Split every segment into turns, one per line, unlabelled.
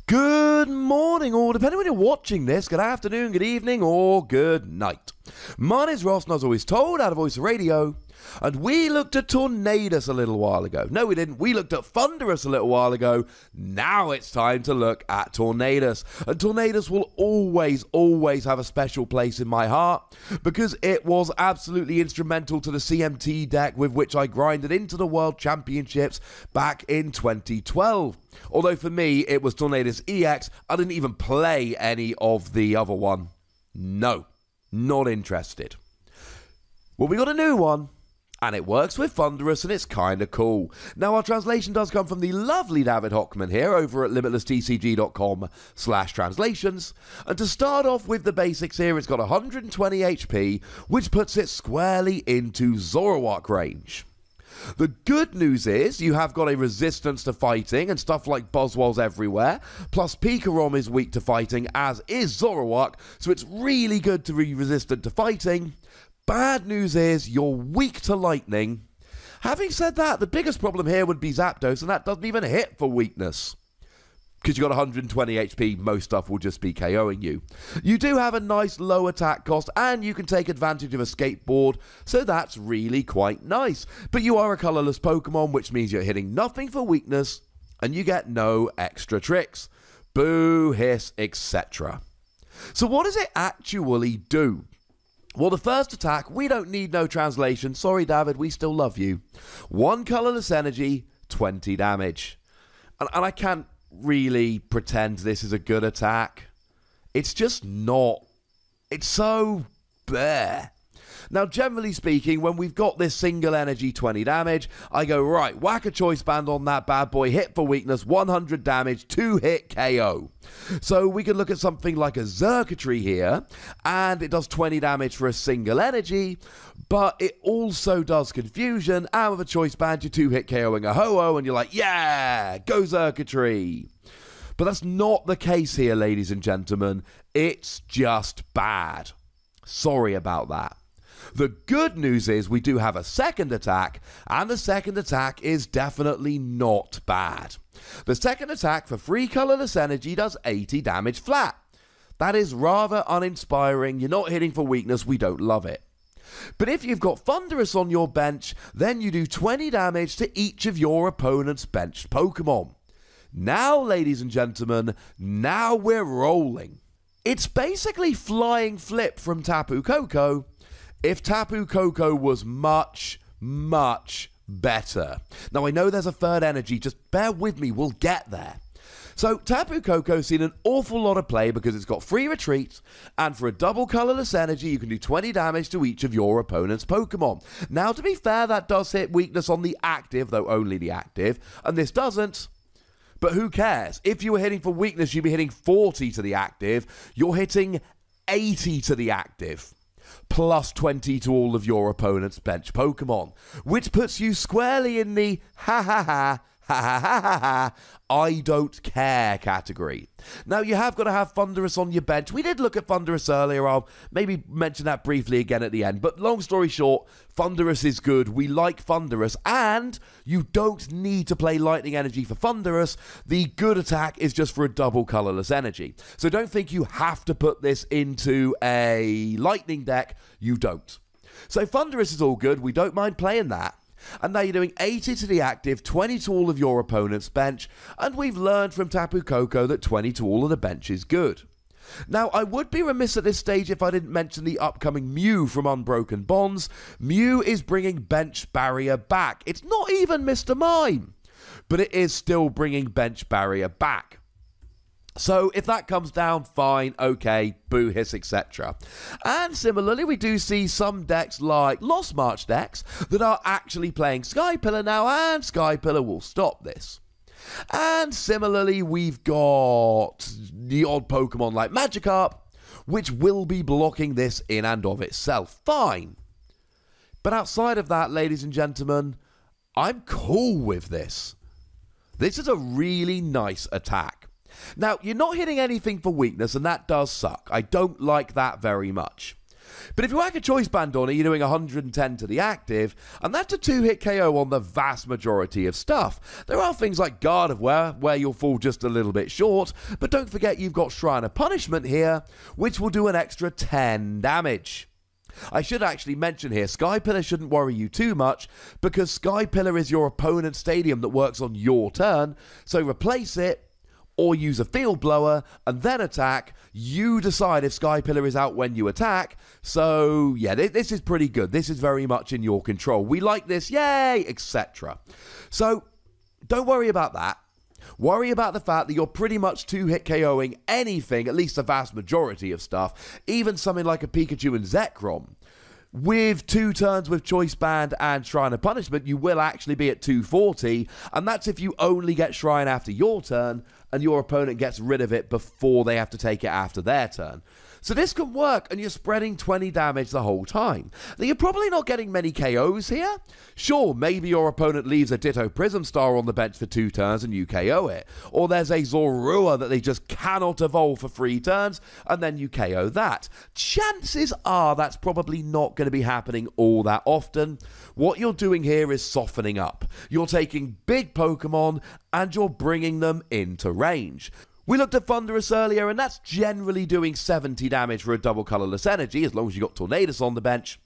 Good morning, or depending when you're watching this, good afternoon, good evening, or good night. My name's Ross, and as always told, out of Voice Radio, and we looked at Tornadus a little while ago. No, we didn't. We looked at Thunderous a little while ago. Now it's time to look at Tornadus. And Tornadus will always have a special place in my heart because it was absolutely instrumental to the CMT deck with which I grinded into the World Championships back in 2012. Although for me, it was Tornadus EX. I didn't even play any of the other one. No, not interested. Well, we got a new one. And it works with Thunderous, and it's kind of cool. Now, our translation does come from the lovely David Hockman here over at limitlesstcg.com/translations. And to start off with the basics here, it's got 120 HP, which puts it squarely into Zoroark range. The good news is you have got a resistance to fighting and stuff like Boswell's everywhere, plus Pikarom is weak to fighting, as is Zoroark, so it's really good to be resistant to fighting. Bad news is you're weak to lightning. Having said that, the biggest problem here would be Zapdos, and that doesn't even hit for weakness. Because you've got 120 HP, most stuff will just be KOing you. You do have a nice low attack cost, and you can take advantage of a skateboard, so that's really quite nice. But you are a colourless Pokemon, which means you're hitting nothing for weakness, and you get no extra tricks. Boo, hiss, etc. So what does it actually do? Well, the first attack, we don't need no translation. Sorry, David, we still love you. 1 colourless energy, 20 damage. And I can't really pretend this is a good attack. It's just not. It's so bleh. Now, generally speaking, when we've got this single energy 20 damage, I go, right, whack a choice band on that bad boy, hit for weakness, 100 damage, 2-hit KO. So we can look at something like a Xurkitree here, and it does 20 damage for a single energy, but it also does confusion, and with a choice band, you're 2-hit KOing a Ho-Oh, and you're like, yeah, go Xurkitree. But that's not the case here, ladies and gentlemen. It's just bad. Sorry about that. The good news is we do have a second attack, and the second attack is definitely not bad. The second attack for 3 colourless energy does 80 damage flat. That is rather uninspiring. You're not hitting for weakness. We don't love it. But if you've got Thunderous on your bench, then you do 20 damage to each of your opponent's benched Pokemon. Now, ladies and gentlemen, now we're rolling. It's basically Flying Flip from Tapu Koko, if Tapu Koko was much, much better. Now, I know there's a third energy, just bear with me, we'll get there. So, Tapu Koko's seen an awful lot of play because it's got free retreat, and for a double colourless energy, you can do 20 damage to each of your opponent's Pokemon. Now, to be fair, that does hit weakness on the active, though only the active, and this doesn't. But who cares? If you were hitting for weakness, you'd be hitting 40 to the active. You're hitting 80 to the active. Plus 20 to all of your opponent's bench Pokemon, which puts you squarely in the I don't care category. Now, you have got to have Thunderous on your bench. We did look at Thunderous earlier. I'll maybe mention that briefly again at the end. But long story short, Thunderous is good. We like Thunderous. And you don't need to play Lightning Energy for Thunderous. The good attack is just for a double colourless energy. So don't think you have to put this into a Lightning deck. You don't. So Thunderous is all good. We don't mind playing that. And now you're doing 80 to the active, 20 to all of your opponent's bench, and we've learned from Tapu Koko that 20 to all of the bench is good. Now, I would be remiss at this stage if I didn't mention the upcoming Mew from Unbroken Bonds. Mew is bringing Bench Barrier back. It's not even Mr. Mime, but it is still bringing Bench Barrier back. So if that comes down, fine, okay, boo, hiss, etc. And similarly, we do see some decks like Lost March decks that are actually playing Sky Pillar now, and Sky Pillar will stop this. And similarly, we've got the odd Pokemon like Magikarp, which will be blocking this in and of itself. Fine. But outside of that, ladies and gentlemen, I'm cool with this. This is a really nice attack. Now, you're not hitting anything for weakness, and that does suck. I don't like that very much. But if you whack a choice band on it, you're doing 110 to the active, and that's a 2-hit KO on the vast majority of stuff. There are things like Guard of Wear, where you'll fall just a little bit short, but don't forget you've got Shrine of Punishment here, which will do an extra 10 damage. I should actually mention here, Sky Pillar shouldn't worry you too much, because Sky Pillar is your opponent's stadium that works on your turn, so replace it, or use a Field Blower, and then attack. You decide if Sky Pillar is out when you attack. So, yeah, this is pretty good. This is very much in your control. We like this, yay, etc. So, don't worry about that. Worry about the fact that you're pretty much 2-hit KOing anything, at least the vast majority of stuff, even something like a Pikachu and Zekrom. With 2 turns with Choice Band and Shrine of Punishment, you will actually be at 240, and that's if you only get Shrine after your turn, and your opponent gets rid of it before they have to take it after their turn. So this can work, and you're spreading 20 damage the whole time. Now, you're probably not getting many KOs here. Sure, maybe your opponent leaves a Ditto Prism Star on the bench for 2 turns and you KO it. Or there's a Zorua that they just cannot evolve for 3 turns, and then you KO that. Chances are that's probably not going to be happening all that often. What you're doing here is softening up. You're taking big Pokemon, and you're bringing them into range. We looked at Thundurus earlier, and that's generally doing 70 damage for a double colorless energy, as long as you got Tornadus on the bench.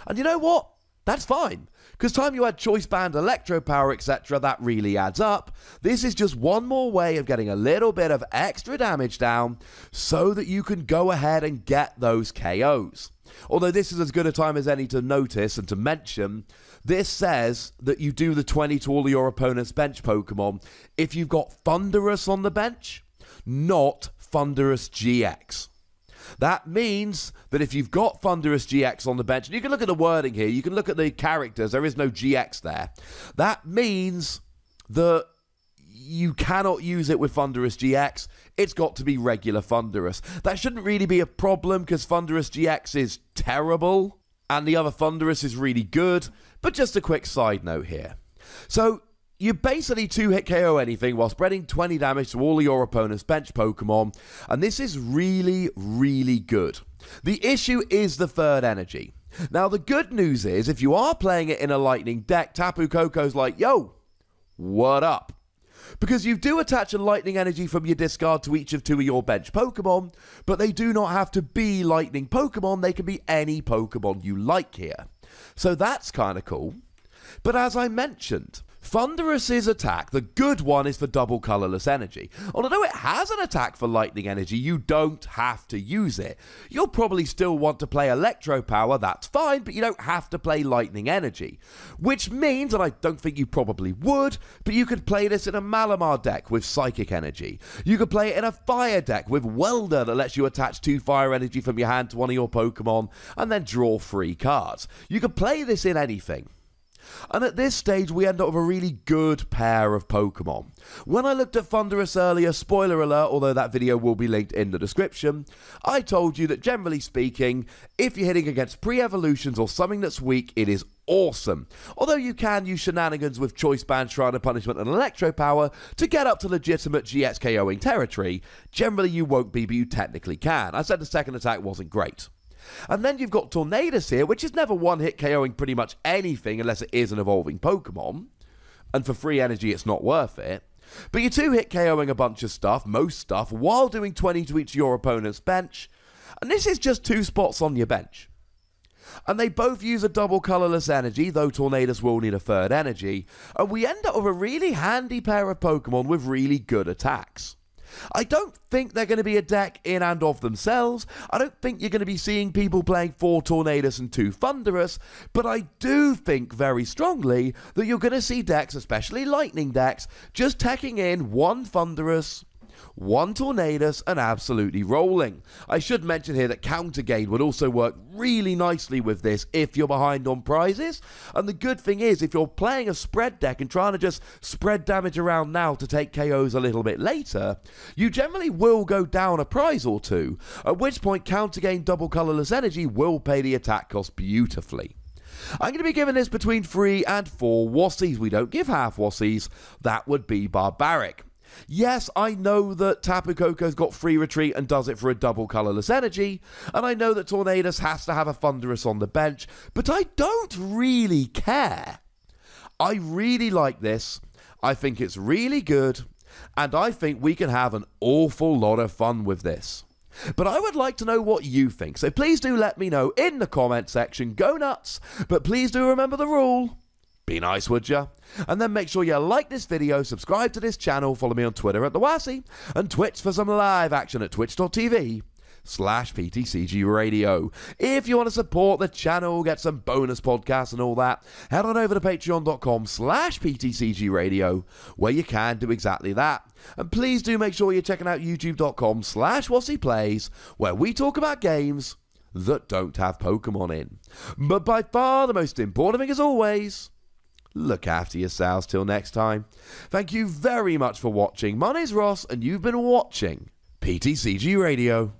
And you know what? That's fine. Because time you add Choice Band, Electro Power, etc., that really adds up. This is just one more way of getting a little bit of extra damage down so that you can go ahead and get those KOs. Although this is as good a time as any to notice and to mention, this says that you do the 20 to all of your opponent's bench Pokemon if you've got Thundurus on the bench, not Thundurus GX. That means that if you've got Thundurus GX on the bench, and you can look at the wording here, you can look at the characters, there is no GX there. That means that you cannot use it with Thundurus GX. It's got to be regular Thundurus. That shouldn't really be a problem because Thundurus GX is terrible and the other Thundurus is really good. But just a quick side note here. So you basically 2-hit KO anything while spreading 20 damage to all of your opponent's bench Pokemon, and this is really, really good. The issue is the third energy. Now, the good news is, if you are playing it in a Lightning deck, Tapu Koko's like, yo, what up? Because you do attach a Lightning energy from your discard to each of 2 of your bench Pokemon, but they do not have to be Lightning Pokemon, they can be any Pokemon you like here. So that's kind of cool. But as I mentioned, Thundurus' attack, the good one, is for double colorless energy. Although it has an attack for lightning energy, you don't have to use it. You'll probably still want to play Electro Power, that's fine, but you don't have to play lightning energy. Which means, and I don't think you probably would, but you could play this in a Malamar deck with Psychic Energy. You could play it in a Fire deck with Welder that lets you attach 2 fire energy from your hand to one of your Pokemon and then draw 3 cards. You could play this in anything. And at this stage, we end up with a really good pair of Pokemon. When I looked at Thundurus earlier, spoiler alert, although that video will be linked in the description, I told you that generally speaking, if you're hitting against pre-evolutions or something that's weak, it is awesome. Although you can use shenanigans with Choice Band, Shrine of Punishment and Electro Power to get up to legitimate GX KOing territory. Generally you won't be, but you technically can. I said the second attack wasn't great. And then you've got Tornadus here, which is never one-hit KOing pretty much anything unless it is an evolving Pokemon. And for free energy, it's not worth it. But you're 2-hit KOing a bunch of stuff, most stuff, while doing 20 to each of your opponent's bench. And this is just 2 spots on your bench. And they both use a double colorless energy, though Tornadus will need a third energy. And we end up with a really handy pair of Pokemon with really good attacks. I don't think they're going to be a deck in and of themselves. I don't think you're going to be seeing people playing 4 Tornadus and 2 Thundurus, but I do think very strongly that you're going to see decks, especially Lightning decks, just tacking in 1 Thundurus, 1 Tornadus, and absolutely rolling. I should mention here that Counter Gain would also work really nicely with this if you're behind on prizes. And the good thing is, if you're playing a spread deck and trying to just spread damage around now to take KOs a little bit later, you generally will go down a prize or 2, at which point Counter Gain double colorless energy will pay the attack cost beautifully. I'm going to be giving this between 3 and 4 Wassies. We don't give half Wassies. That would be barbaric. Yes, I know that Tapu Koko's got free retreat and does it for a double colourless energy, and I know that Tornadus has to have a Thundurus on the bench, but I don't really care. I really like this, I think it's really good, and I think we can have an awful lot of fun with this. But I would like to know what you think, so please do let me know in the comment section. Go nuts, but please do remember the rule. Be nice, would ya? And then make sure you like this video, subscribe to this channel, follow me on Twitter at TheWassy, and Twitch for some live action at twitch.tv/PTCG Radio. If you want to support the channel, get some bonus podcasts and all that, head on over to patreon.com/PTCG Radio, where you can do exactly that. And please do make sure you're checking out youtube.com/WassyPlays, where we talk about games that don't have Pokemon in. But by far the most important thing, as always, look after yourselves till next time. Thank you very much for watching. My name's Ross, and you've been watching PTCG Radio.